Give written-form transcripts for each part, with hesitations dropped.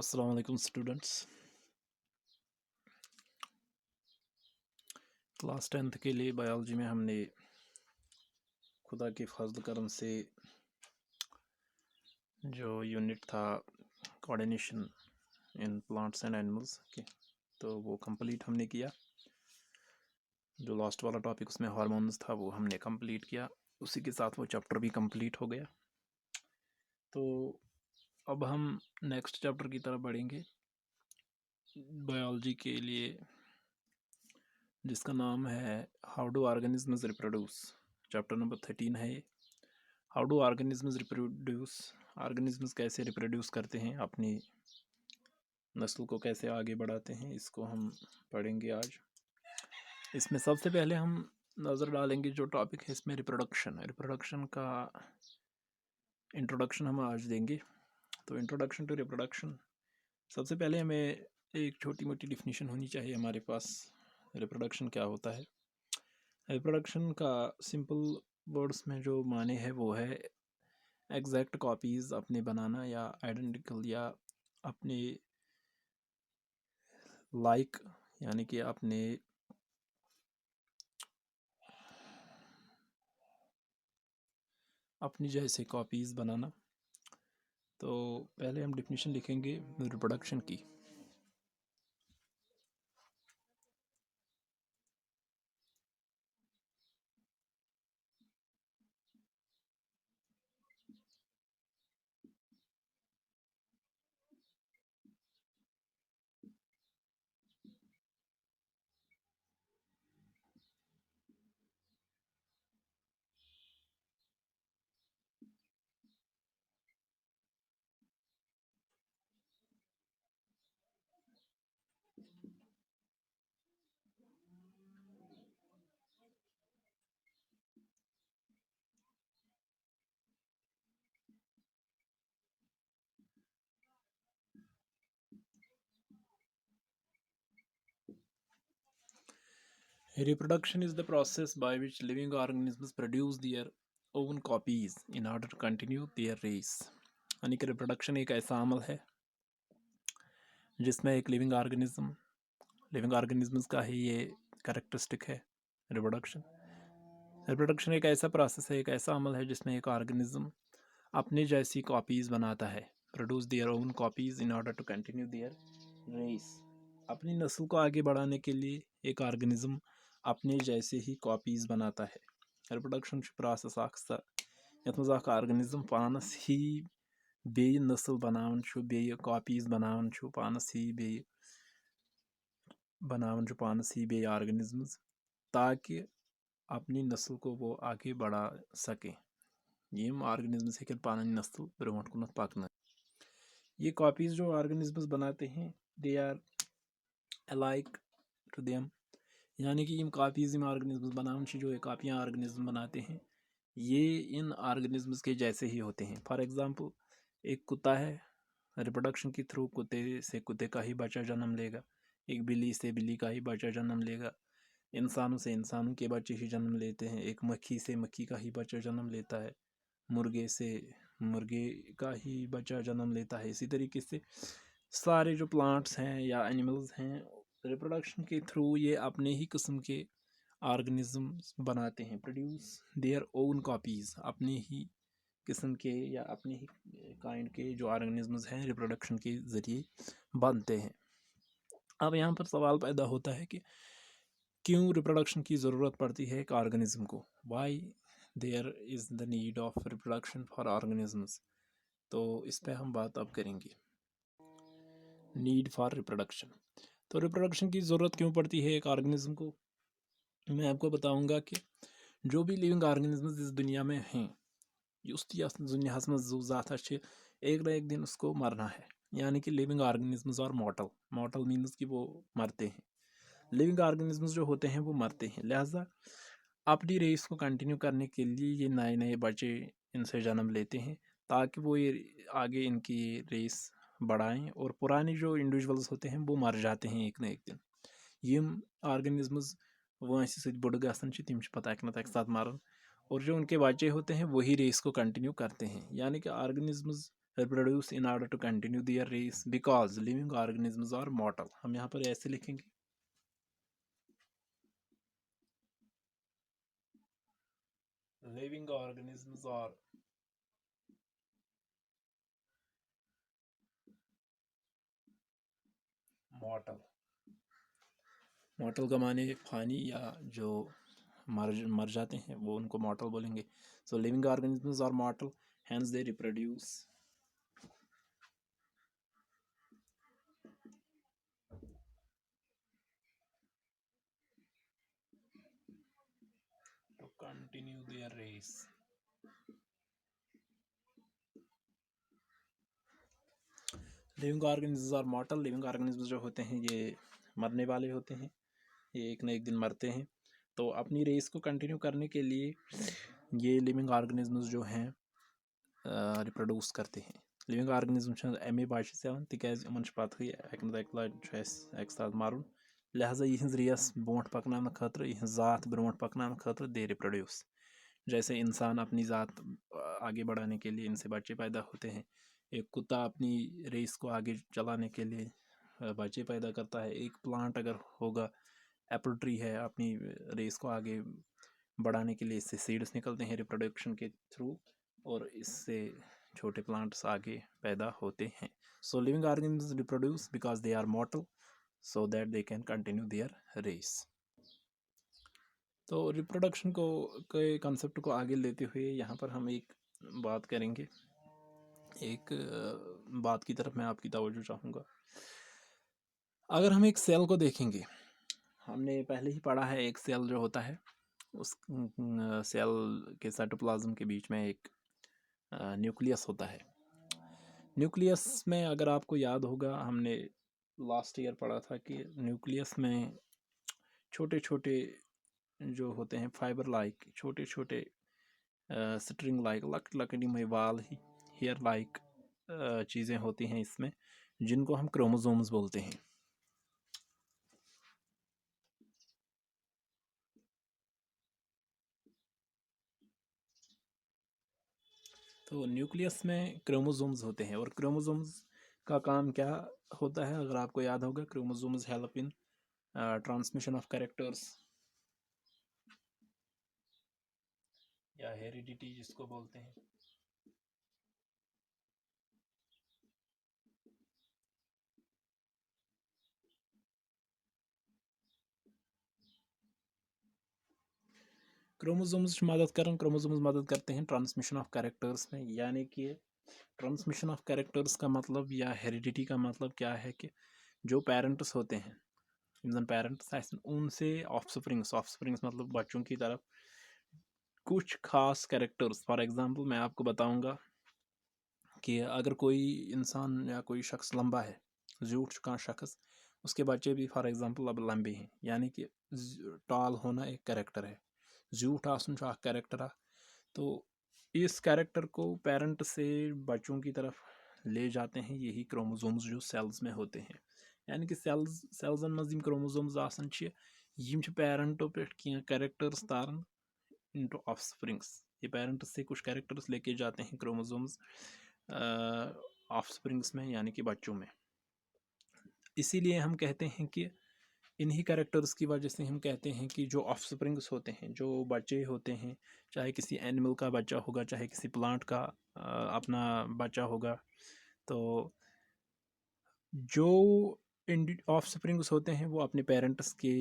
अस्सलाम वालेकुम students. Class 10th के लिए बायोलॉजी में हमने खुदा के फजल करम से जो यूनिट था coordination in plants and animals के, तो वो कंप्लीट हमने किया। जो लास्ट वाला टॉपिक उसमें हार्मोन्स था वो हमने कंप्लीट किया, उसी के साथ वो चैप्टर भी कंप्लीट हो गया। तो अब हम नेक्स्ट चैप्टर की तरफ बढ़ेंगे बायोलॉजी के लिए, जिसका नाम है how do organisms reproduce. Chapter number 13 है ये। How do organisms reproduce, organisms कैसे रिप्रोड्यूस करते हैं, अपनी नस्ल को कैसे आगे बढ़ाते हैं, इसको हम पढ़ेंगे आज। इसमें सबसे पहले हम नज़र डालेंगे जो टॉपिक है इसमें रिप्रोडक्शन का इंट्रोडक्शन हम आज देंगे। तो इंट्रोडक्शन टू रिप्रोडक्शन, सबसे पहले हमें एक छोटी मोटी डिफिनीशन होनी चाहिए हमारे पास। रिप्रोडक्शन क्या होता है? रिप्रोडक्शन का सिंपल वर्ड्स में जो माने है वो है एग्जैक्ट कॉपीज़ अपने बनाना, या आइडेंटिकल, या अपने लाइक यानी कि अपनी जैसे कॉपीज़ बनाना। तो पहले हम डिफिनीशन लिखेंगे रिप्रोडक्शन की। Reproduction is the process by which living organisms produce their own copies in order to continue their race। यानी कि रिप्रोडक्शन एक ऐसा अमल है जिसमें एक लिविंग ऑर्गेनिजम्स का ही ये कैरेक्टरिस्टिक है रिप्रोडक्शन। रिप्रोडक्शन एक ऐसा प्रोसेस है, एक ऐसा अमल है जिसमें एक ऑर्गेनिज्म अपने जैसी कॉपीज़ बनाता है, produce their own copies in order to continue their race. अपनी नस्ल को आगे बढ़ाने के लिए एक ऑर्गेनिज्म अपने जैसे ही कॉपीज़ बनाता है। रिप्रोडक्शन प्रोसेस अक्सर यथ मज ऑर्गेनिज्म पानस ही बेय नस्ल बनावन, बेय कॉपीज़ बनावन, पानस ही बेय बनावन, पानस ही बेय ऑर्गेनिजम्स, ताकि अपनी नस्ल को वो आगे बढ़ा सके। यम ऑर्गेनिजम्स हेकन पानी नस्ल ब्रोट कुन पकन। ये कॉपीज़ जो ऑर्गेनिजम्स बनाते हैं, they are alike to them, यानी कि इन कॉपीज़ इन ऑर्गेनिजम्स बनावन, जो ये कापियाँ ऑर्गेनिज्म बनाते हैं ये इन ऑर्गेनिजम्स के जैसे ही होते हैं। फॉर एग्ज़ाम्पल, एक कुत्ता है, रिप्रोडक्शन के थ्रू कुत्ते से कुत्ते का ही बच्चा जन्म लेगा, एक बिल्ली से बिल्ली का ही बच्चा जन्म लेगा, इंसानों से इंसानों के बच्चे ही जन्म लेते हैं, एक मक्खी से मक्खी का ही बच्चा जन्म लेता है, मुर्गे से मुर्गे का ही बच्चा जन्म लेता है। इसी तरीके से सारे जो प्लांट्स हैं या एनिमल्स हैं, रिप्रोडक्शन के थ्रू ये अपने ही किस्म के ऑर्गेनिजम्स बनाते हैं, प्रोड्यूस देयर ओन कॉपीज़, अपने ही किस्म के या अपने ही काइंड के जो ऑर्गेनिजम्स हैं रिप्रोडक्शन के ज़रिए बनते हैं। अब यहाँ पर सवाल पैदा होता है कि क्यों रिप्रोडक्शन की ज़रूरत पड़ती है एक ऑर्गेनिज्म को, why there is the need of reproduction for organisms. तो इस पर हम बात अब करेंगे, नीड फॉर रिप्रोडक्शन। तो रिप्रोडक्शन की ज़रूरत क्यों पड़ती है एक ऑर्गेनिज्म को, मैं आपको बताऊंगा कि जो भी लिविंग ऑर्गेनिजम्स इस दुनिया में हैं, उस दुनिया में जो ज़ात एक ना एक दिन उसको मरना है। यानी कि लिविंग ऑर्गेनिजम्स और मॉर्टल मीन्स कि वो मरते हैं। लिविंग ऑर्गेनिजम्स जो होते हैं वो मरते हैं, लिहाजा अपनी रेस को कंटिन्यू करने के लिए ये नए नए बच्चे इनसे जन्म लेते हैं, ताकि वो ये आगे इनकी रेस बढ़ाएं, और पुराने जो इंडिविजुअल्स होते हैं वो मर जाते हैं एक ना एक दिन। यम ऑर्गेनिजम्स वंस सत बुढ़ गसन तम पता अक नत साथ मरन, और जो उनके बच्चे होते हैं वही रेस को कंटिन्यू करते हैं। यानी कि organisms reproduce in order to continue their race because living organisms are mortal. हम यहाँ पर ऐसे लिखेंगे, living organisms are mortal. mortal का माने फानी या जो मर जाते हैं वो उनको mortal बोलेंगे. So living organisms are mortal, hence they reproduce to continue their race. Living organisms और मॉर्टल. लिविंग ऑर्गेनिज्म्स जो होते हैं ये मरने वाले होते हैं, ये एक न एक दिन मरते हैं. तो अपनी रेस को कंटिन्यू करने के लिए ये लिविंग ऑर्गेनिज्म्स जो हैं रिप्रोड्यूस करते हैं. लिविंग ऑर्गेनिज्म छ अमे बच्चे सेवन तिकाज यमन छ पता अकन अक लटि अक साथ मरुन, लिहाजा यहज रेस ब्रोट पकन खतर, यहज ज़ात ब्रोट पकन खतर दे रिप्रोड्यूस. जैसे इंसान अपनी ज़ात आगे बढ़ाने के लिए इनसे बच्चे पैदा होते हैं, एक कुत्ता अपनी रेस को आगे चलाने के लिए बच्चे पैदा करता है. एक प्लांट अगर होगा, एप्पल ट्री है, अपनी रेस को आगे बढ़ाने के लिए इससे सीड्स निकलते हैं रिप्रोडक्शन के थ्रू और इससे छोटे प्लांट्स आगे पैदा होते हैं. So living organisms reproduce because they are mortal so that they can continue their race. तो रिप्रोडक्शन को के कंसेप्ट को आगे लेते हुए यहाँ पर हम एक बात करेंगे, एक बात की तरफ मैं आपकी तवज्जो चाहूँगा. अगर हम एक सेल को देखेंगे, हमने पहले ही पढ़ा है एक सेल जो होता है उस सेल के साइटोप्लाज्म के बीच में एक न्यूक्लियस होता है. न्यूक्लियस में अगर आपको याद होगा, हमने लास्ट ईयर पढ़ा था कि न्यूक्लियस में छोटे छोटे जो होते हैं फाइबर लाइक, छोटे छोटे स्ट्रिंग लाइक, लकड़ी में वाल ही हेयर लाइक चीज़ें होती हैं इसमें, जिनको हम क्रोमोसोम्स बोलते हैं. तो न्यूक्लियस में क्रोमोसोम्स होते हैं और क्रोमोसोम्स का काम क्या होता है अगर आपको याद होगा, chromosomes help in transmission of characters या हेरिडिटी जिसको बोलते हैं. क्रोमोसोम्स मदद करते हैं ट्रांसमिशन ऑफ कैरेक्टर्स में. यानी कि ट्रांसमिशन ऑफ कैरेक्टर्स का मतलब या हेरिडिटी का मतलब क्या है कि जो पेरेंट्स होते हैं, जन पेरेंट्स उनसे ऑफस्प्रिंग्स मतलब बच्चों की तरफ कुछ खास कैरेक्टर्स. फॉर एग्जांपल मैं आपको बताऊंगा कि अगर कोई इंसान या कोई शख्स लंबा है, ज़्यूट का शख्स, उसके बच्चे भी फॉर एग्जांपल अब लंबे हैं. यानी कि टॉल होना एक कैरेक्टर है, ज़्यूट आसन कैरेक्टर. तो इस कैरेक्टर को पेरेंट से बच्चों की तरफ ले जाते हैं यही क्रोमोसोम्स जो सेल्स में होते हैं. यानी कि सेल्सन मज क्रोमोसोम्स आसन पेरेंटों पे कैरेक्टर्स तारन इनटू ऑफस्प्रिंग्स. ये पेरेंट्स से कुछ कैरेक्टर्स लेके जाते हैं क्रोमोसोम्स ऑफस्प्रिंग्स में, यानी कि बच्चों में. इसीलिए हम कहते हैं कि इन्हीं कैरेक्टर्स की वजह से हम कहते हैं कि जो ऑफस्प्रिंग्स होते हैं, जो बच्चे होते हैं, चाहे किसी एनिमल का बच्चा होगा, चाहे किसी प्लांट का अपना बच्चा होगा, तो जो ऑफस्प्रिंग्स होते हैं वो अपने पेरेंट्स के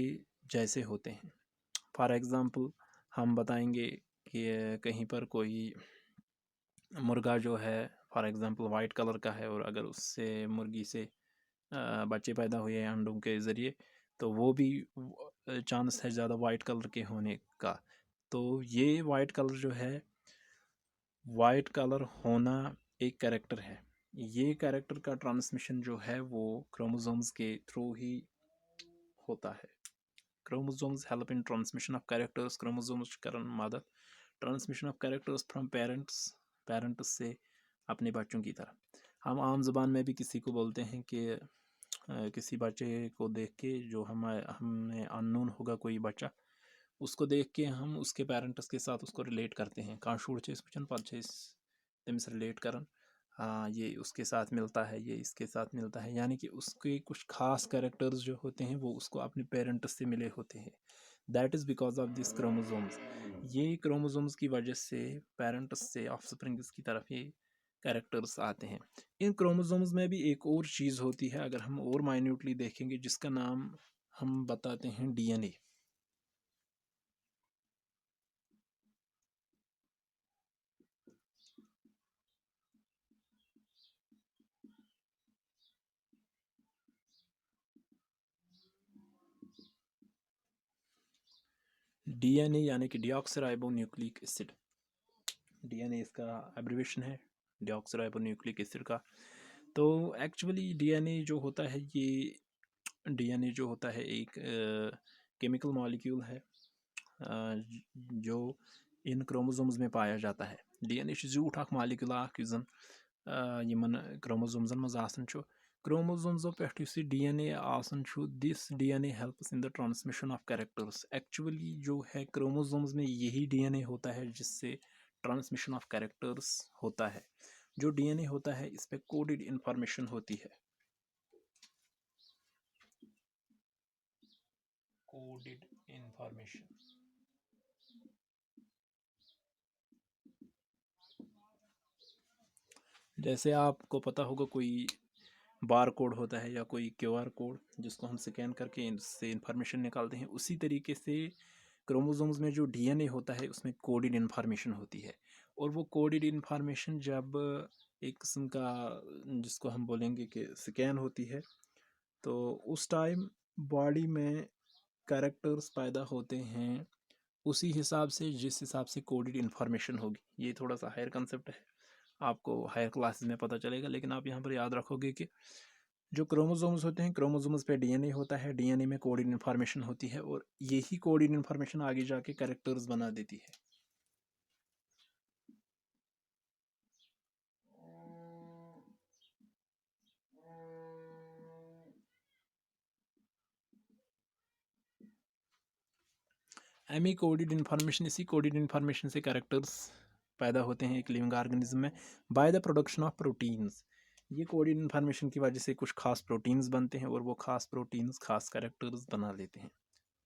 जैसे होते हैं. फॉर एग्ज़ाम्पल हम बताएंगे कि कहीं पर कोई मुर्गा जो है फॉर एग्ज़ाम्पल वाइट कलर का है और अगर उससे मुर्गी से बच्चे पैदा हुए हैं अंडों के ज़रिए, तो वो भी चांस है ज़्यादा वाइट कलर के होने का. तो ये वाइट कलर जो है, वाइट कलर होना एक कैरेक्टर है. ये कैरेक्टर का ट्रांसमिशन जो है वो क्रोमोसोम्स के थ्रू ही होता है. Chromosomes help in transmission of characters. Chromosomes करन मदद transmission of characters from parents से अपने बच्चों की तरह. हम आम ज़बान में भी किसी को बोलते हैं कि किसी बच्चे को देख के, जो हमें अननोन होगा कोई बच्चा, उसको देख के हम उसके पेरेंट्स के साथ उसको रिलेट करते हैं. कहाँ शुर पन पे तमिस रिलेट कर ये उसके साथ मिलता है, ये इसके साथ मिलता है, यानी कि उसके कुछ खास कैरेक्टर्स जो होते हैं वो उसको अपने पेरेंट्स से मिले होते हैं। That is because of this chromosomes. ये क्रोमोसोम्स की वजह से पेरेंट्स से ऑफस्प्रिंग्स की तरफ ये कैरेक्टर्स आते हैं। इन क्रोमोसोम्स में भी एक और चीज़ होती है, अगर हम और माइन्यूटली देखेंगे, जिसका नाम हम बताते हैं डीएनए। डीएनए यानी कि डीऑक्सराइबो न्यूक्लिक एसिड। डीएनए इसका एब्रिवेशन है, डीऑक्सराइबो न्यूक्लिक एसिड का। तो एक्चुअली डीएनए जो होता है, ये डीएनए जो होता है एक केमिकल मॉलिक्यूल है जो इन क्रोमोसोम्स में पाया जाता है। डीएनए झूठ अख मॉलिक्यूल यूजन यमन क्रोमोसोम्स मज आसान छु। क्रोमोसोम्सो पे डीएनए आसान छु, this DNA helps in the transmission of characters. Actually जो है क्रोमोसोम्स में यही डीएनए होता है जिससे ट्रांसमिशन ऑफ कैरेक्टर्स होता है। जो डीएनए होता है इस पे कोडेड इंफॉर्मेशन होती है, कोडेड इंफॉर्मेशन। जैसे आपको पता होगा कोई बार कोड होता है या कोई क्यूआर कोड जिसको हम स्कैन करके इससे इंफॉर्मेशन निकालते हैं, उसी तरीके से क्रोमोसोम्स में जो डीएनए होता है उसमें कोडेड इंफॉर्मेशन होती है। और वो कोडेड इंफॉर्मेशन जब एक किस्म का, जिसको हम बोलेंगे कि स्कैन होती है, तो उस टाइम बॉडी में कैरेक्टर्स पैदा होते हैं उसी हिसाब से जिस हिसाब से कोडेड इंफॉर्मेशन होगी। ये थोड़ा सा हायर कंसेप्ट है, आपको हायर क्लासेस में पता चलेगा, लेकिन आप यहाँ पर याद रखोगे कि जो क्रोमोसोम्स होते हैं, क्रोमोसोम्स पे डीएनए होता है, डीएनए में कोडेड इन्फॉर्मेशन होती है और यही कोडेड इन्फॉर्मेशन आगे जाके कैरेक्टर्स बना देती है। एमी कोडेड इन्फॉर्मेशन, इसी कोडेड इन्फॉर्मेशन से कैरेक्टर्स पैदा होते हैं एक लिविंग ऑर्गेनिज्म में by the production of proteins. ये कोडेड इन्फॉर्मेशन की वजह से कुछ खास प्रोटीन्स बनते हैं और वो खास प्रोटीन्स खास कैरेक्टर्स बना देते हैं।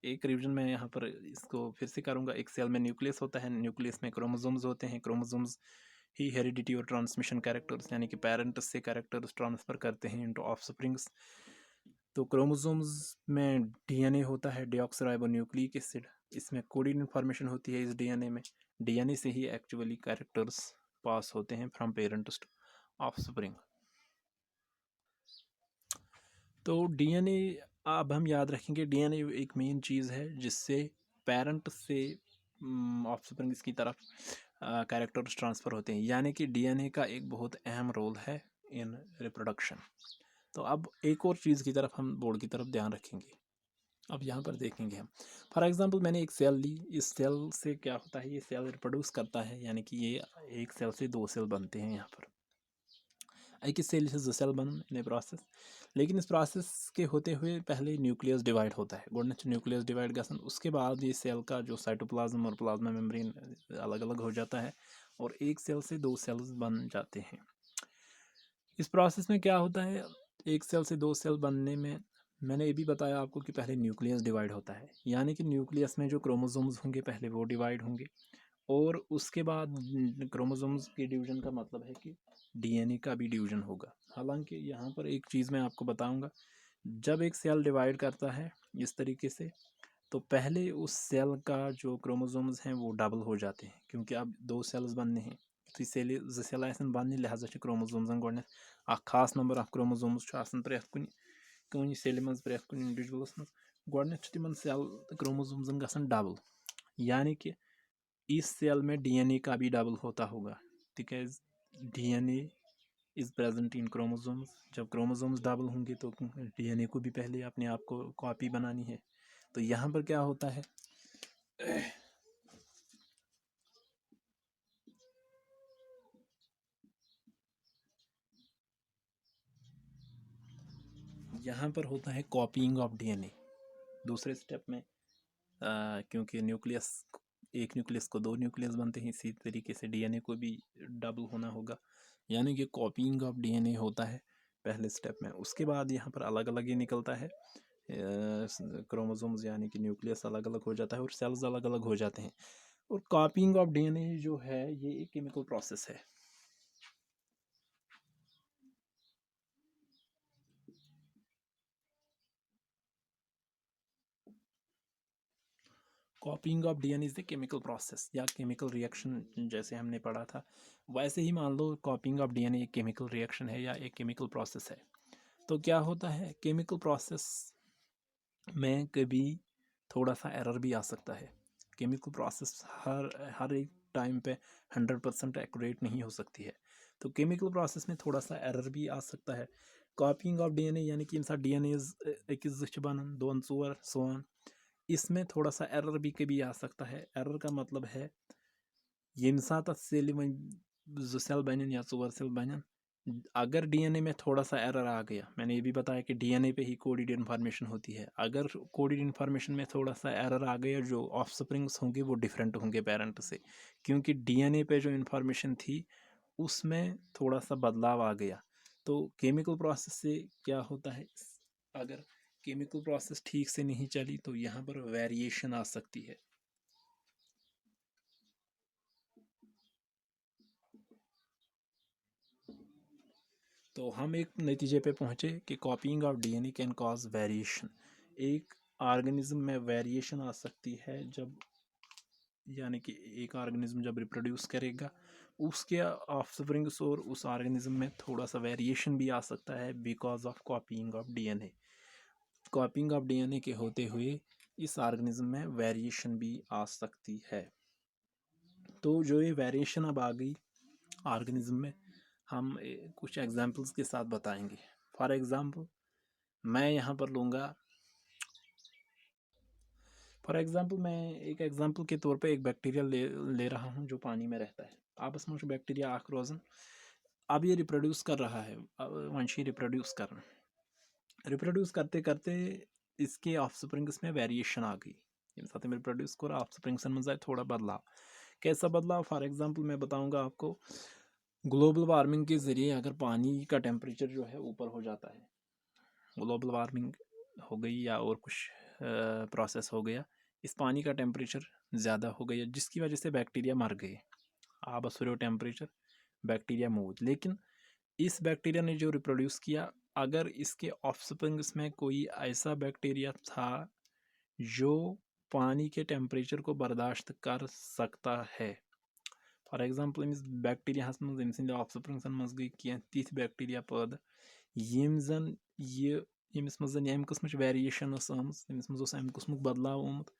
एक रिवीजन मैं यहाँ पर इसको फिर से करूँगा। एक सेल में न्यूक्लियस होता है, न्यूक्लियस में क्रोमोसोम्स होते हैं, क्रोमोसोम्स ही हेरिडिटी और ट्रांसमिशन कैरेक्टर्स यानी कि पेरेंट्स से कैरेक्टर्स ट्रांसफ़र करते हैं इनटू ऑफस्प्रिंग्स। तो क्रोमोसोम्स में डीएनए होता है, डीऑक्सराइबो न्यूक्लिक एसिड, इसमें कोडेड इन्फॉर्मेशन होती है इस डीएनए में। डीएनए से ही एक्चुअली कैरेक्टर्स पास होते हैं फ्रॉम पेरेंट्स टू ऑफस्प्रिंग। तो डीएनए अब हम याद रखेंगे, डीएनए एक मेन चीज़ है जिससे पेरेंट से ऑफस्प्रिंग की तरफ कैरेक्टर्स ट्रांसफ़र होते हैं, यानी कि डीएनए का एक बहुत अहम रोल है इन रिप्रोडक्शन। तो अब एक और चीज़ की तरफ हम बोर्ड की तरफ ध्यान रखेंगे। अब यहाँ पर देखेंगे हम, फॉर एग्जांपल मैंने एक सेल ली, इस सेल से क्या होता है, ये सेल रिप्रोड्यूस करता है, यानी कि ये एक सेल से दो सेल बनते हैं। यहाँ पर एक सेल से सेल बन इन प्रोसेस, लेकिन इस प्रोसेस के होते हुए पहले न्यूक्लियस डिवाइड होता है, गोडन न्यूक्लियस डिवाइड गसन, उसके बाद ये सेल का जो साइटोप्लाज्म और प्लाज्मा मेम्ब्रेन अलग अलग हो जाता है और एक सेल से दो सेल्स बन जाते हैं। इस प्रोसेस में क्या होता है, एक सेल से दो सेल बनने में मैंने ये भी बताया आपको कि पहले न्यूक्लियस डिवाइड होता है, यानी कि न्यूक्लियस में जो क्रोमोसोम्स होंगे पहले वो डिवाइड होंगे और उसके बाद क्रोमोसोम्स के डिवीजन का मतलब है कि डीएनए का भी डिवीजन होगा। हालांकि यहाँ पर एक चीज़ मैं आपको बताऊंगा, जब एक सेल डिवाइड करता है इस तरीके से, तो पहले उस सेल का जो क्रोमोसोम्स हैं वो डबल हो जाते हैं, क्योंकि अब दो सेल्स बनने हैं। तो सेल सेल बनने लिहाजा क्रोमोसोम्स गोड खास नंबर ऑफ क्रोमोसोम्स प्रेथ कुन सेल मज प्रेथ कुन इंडिविजुअलस मज गोड तिमन सेल क्रोमोसोम्स गसन डबल, यानी कि इस सेल में डीएनए का भी डबल होता होगा, because DNA is present in chromosomes. जब क्रोमोसोम्स डबल होंगे तो डीएनए को भी पहले अपने आप को कॉपी बनानी है। तो यहाँ पर क्या होता है, यहाँ पर होता है कॉपीइंग ऑफ डीएनए दूसरे स्टेप में। क्योंकि न्यूक्लियस, एक न्यूक्लियस को दो न्यूक्लियस बनते हैं, इसी तरीके से डीएनए को भी डबल होना होगा। यानी कि कॉपिंग ऑफ डीएनए होता है पहले स्टेप में। उसके बाद यहाँ पर अलग अलग ये निकलता है, क्रोमोसोम्स यानी कि न्यूक्लियस अलग अलग हो जाता है और सेल्स अलग अलग हो जाते हैं। और कॉपिंग ऑफ डीएनए जो है ये एक केमिकल प्रोसेस है। कॉपिंग of DNA is the chemical process या केमिकल रिएक्शन, जैसे हमने पढ़ा था वैसे ही मान लो कॉपिंग ऑफ डीएनए एक केमिकल रिएक्शन है या एक केमिकल प्रोसेस है। तो क्या होता है केमिकल प्रोसेस में कभी थोड़ा सा एरर भी आ सकता है। केमिकल प्रोसेस हर एक टाइम पे 100% एक्यूरेट नहीं हो सकती है। तो केमिकल प्रोसेस में थोड़ा सा एरर भी आ सकता है। कॉपिंग ऑफ डीएनए यानी कि इंसान डीएनए एक बनन दोन चोर सोन, इसमें थोड़ा सा एरर भी कभी आ सकता है। एरर का मतलब है ये सात सेल वन जो सेल बनन या चोर सेल बनन, अगर डीएनए में थोड़ा सा एरर आ गया, मैंने ये भी बताया कि डीएनए पे ही कोडेड इन्फॉर्मेशन होती है, अगर कोडेड इन्फॉर्मेशन में थोड़ा सा एरर आ गया, जो ऑफस्प्रिंग्स होंगे वो डिफरेंट होंगे पेरेंट से, क्योंकि डीएनए पे जो इन्फॉर्मेशन थी उसमें थोड़ा सा बदलाव आ गया। तो केमिकल प्रोसेस से क्या होता है, अगर केमिकल प्रोसेस ठीक से नहीं चली तो यहाँ पर वेरिएशन आ सकती है। तो हम एक नतीजे पे पहुँचे कि कॉपिंग of DNA can cause variation. एक ऑर्गेनिज्म में वेरिएशन आ सकती है जब, यानी कि एक ऑर्गेनिज्म जब रिप्रोड्यूस करेगा उसके ऑफस्प्रिंग्स और उस ऑर्गेनिज्म में थोड़ा सा वेरिएशन भी आ सकता है because of कॉपिंग of DNA. कॉपिंग of DNA के होते हुए इस ऑर्गेनिज्म में वेरिएशन भी आ सकती है। तो जो ये वेरिएशन अब आ गई ऑर्गेनिज्म में, हम कुछ एग्जांपल्स के साथ बताएंगे। फॉर एग्जांपल मैं यहाँ पर लूँगा, फॉर एग्जांपल मैं एक एग्जांपल के तौर पे एक बैक्टीरिया ले रहा हूँ जो पानी में रहता है। आपस में बैक्टीरिया आख रोजन अब ये रिप्रोड्यूस कर रहा है, वंशी रिप्रोड्यूस करते करते इसके ऑफस्प्रिंग्स में वेरिएशन आ गई। यम साथ में रिप्रोड्यूस कर ऑफस्प्रिंग्स में जाए थोड़ा बदलाव। कैसा बदलाव, फॉर एग्जांपल मैं बताऊंगा आपको। ग्लोबल वार्मिंग के ज़रिए अगर पानी का टेम्परेचर जो है ऊपर हो जाता है, ग्लोबल वार्मिंग हो गई या और कुछ प्रोसेस हो गया, इस पानी का टेम्परेचर ज़्यादा हो गया जिसकी वजह से बैक्टीरिया मर गए। आप असुरो टेम्परेचर बैक्टीरिया मूव, लेकिन इस बैक्टीरिया ने जो रिप्रोड्यूस किया, अगर इसके ऑफस्प्रिंग्स में कोई ऐसा बैक्टीरिया था जो पानी के टेम्परेचर को बर्दाश्त कर सकता है, फॉर एग्जांपल अमिस बैक्टीरिया मज ऑफस्प्रिंग्सन मज गई कह तिथ बैक्टीरिया पैदा यम जन ये यमिस मज अमि किस्म वेरिएशन अमिस मज अमि किस्मुक बदलाव आमुत,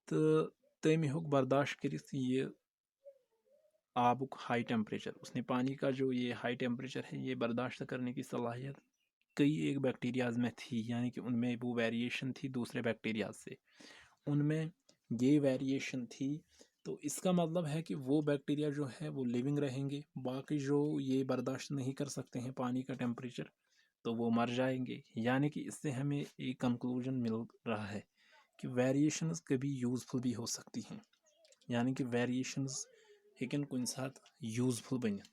तो तम हेक बर्दाश्त कर ये आबुक हाई टेम्परेचर। उसने पानी का जो ये हाई टेम्परेचर है ये बर्दाश्त करने की सलाहियत कई एक बैक्टीरियाज में थी, यानी कि उनमें वो वेरिएशन थी दूसरे बैक्टीरियाज से, उनमें ये वेरिएशन थी। तो इसका मतलब है कि वो बैक्टीरिया जो है वो लिविंग रहेंगे, बाकी जो ये बर्दाश्त नहीं कर सकते हैं पानी का टेम्परेचर तो वो मर जाएंगे। यानी कि इससे हमें एक कंक्लूजन मिल रहा है कि वेरिएशंस कभी यूज़फुल भी हो सकती हैं, यानी कि वेरिएशंस हेकन कुछ साथ यूज़फुल बनित।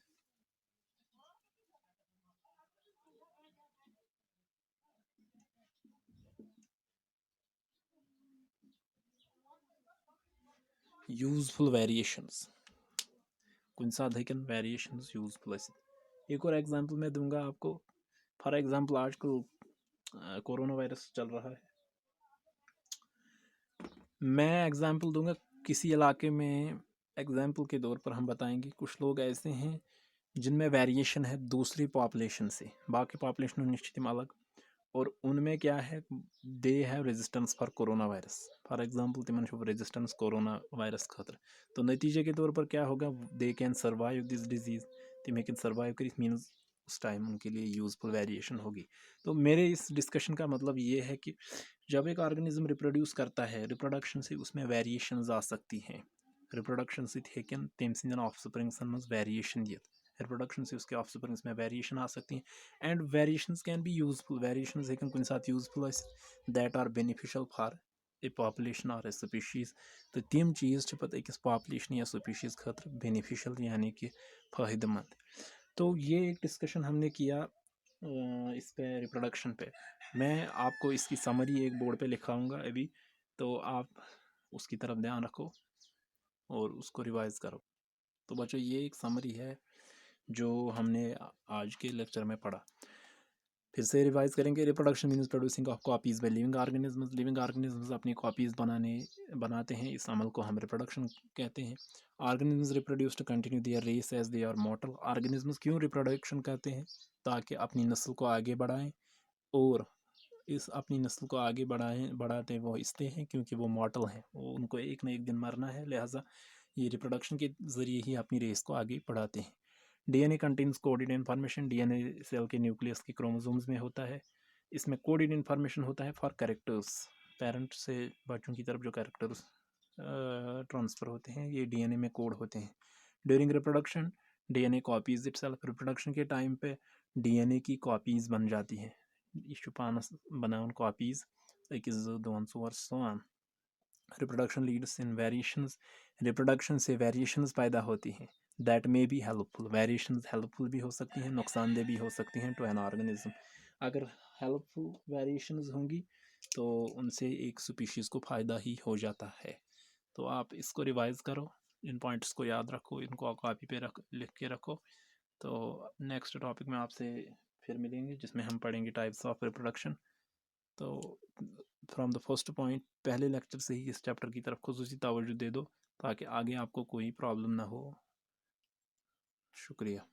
यूज़फुल वेरिएशंस कुछ साथ हेकन वेरिएशंस यूज़फुल। एक और एग्जांपल मैं दूंगा आपको। फॉर एग्जांपल आजकल कोरोना वायरस चल रहा है, मैं एग्जांपल दूंगा किसी इलाके में। एग्जांपल के तौर पर हम बताएंगे कुछ लोग ऐसे हैं जिनमें वेरिएशन है दूसरी पॉपुलेशन से, बाकी पॉपुलेशन निश्चित अलग, और उनमें क्या है, they have resistance for corona virus. For example तिमन रेजिस्टेंस कोरोना वायरस खतर, तो नतीजे के तौर पर क्या होगा, they can survive this disease, तिम हेकन सर्वाइव कर मीन्स उस टाइम उनके लिए यूज़फुल वेरिएशन होगी। तो मेरे इस डिस्कशन का मतलब ये है कि जब एक ऑर्गेनिज्म रिप्रोड्यूस करता है, रिप्रोडक्शन से उसमें वेरिएशंस आ सकती हैं। रिप्रोडक्शन से हेकन तम सदन ऑफस्प्रिंग्सन मज वेरिएशन दित, रिप्रोडक्शन से उसके ऑफस्प्रिंग्स में वेरिएशन आ सकती हैं। And variations can be useful, variations हेकन कुछ साथ useful that are beneficial for a population और ए स्पीशीज़। तो तम चीज़ पत अकिस पॉपुलेशन या स्पीशीज़ खतर बेनिफिशियल यानी कि फ़ायदेमंद। तो ये एक डिस्कशन हमने किया इस पे रिप्रोडक्शन पे। मैं आपको इसकी समरी एक बोर्ड पे लिखाऊंगा अभी, तो आप उसकी तरफ ध्यान रखो और उसको रिवाइज करो। तो बच्चों ये एक समरी है जो हमने आज के लेक्चर में पढ़ा। फिर से रिवाइज करेंगे। Reproduction means producing of copies by living organisms. Living organisms अपनी कॉपीज़ बनाते हैं, इस अमल को हम रिप्रोडक्शन कहते हैं। Organisms reproduce to continue their race as they are mortal. Organisms क्यों रिप्रोडक्शन कहते हैं? ताकि अपनी नस्ल को आगे बढ़ाएं, और इस अपनी नस्ल को आगे बढ़ाते वो इसलिए हैं क्योंकि वो मॉर्टल हैं, वो उनको एक ना एक दिन मरना है, लिहाजा ये रिप्रोडक्शन के ज़रिए ही अपनी रेस को आगे बढ़ाते हैं। DNA contains coded information. DNA cell के न्यूक्लियस के क्रोमोसोम्स में होता है। इसमें कोडेड इन्फॉर्मेशन होता है फॉर कैरेक्टर्स। पेरेंट से बच्चों की तरफ जो कैरेक्टर्स ट्रांसफ़र होते हैं ये डीएनए में कोड होते हैं। During reproduction DNA copies itself. Reproduction के टाइम पे डीएनए की कॉपीज़ बन जाती हैं। ये छ पानस बनावन कॉपीज़ अकिस ज़ दोन ज़ोर सोन। Reproduction leads in variations. Reproduction से वेरिएशंस पैदा होती हैं। That may be helpful. Variations helpful भी हो सकती हैं, नुकसानदेह भी हो सकती हैं टू एन ऑर्गेनिज्म। अगर हेल्पफुल वेरिएशंस होंगी तो उनसे एक स्पीशीज़ को फ़ायदा ही हो जाता है। तो आप इसको रिवाइज़ करो, इन पॉइंट्स को याद रखो, इनको कॉपी पे लिख के रखो। तो नेक्स्ट टॉपिक में आपसे फिर मिलेंगे जिसमें हम पढ़ेंगे टाइप्स ऑफ रिप्रोडक्शन। तो फ्रॉम द फर्स्ट पॉइंट पहले लेक्चर से ही इस चैप्टर की तरफ खुसूसी तवज्जो दे दो ताकि आगे आपको कोई प्रॉब्लम ना हो। शुक्रिया।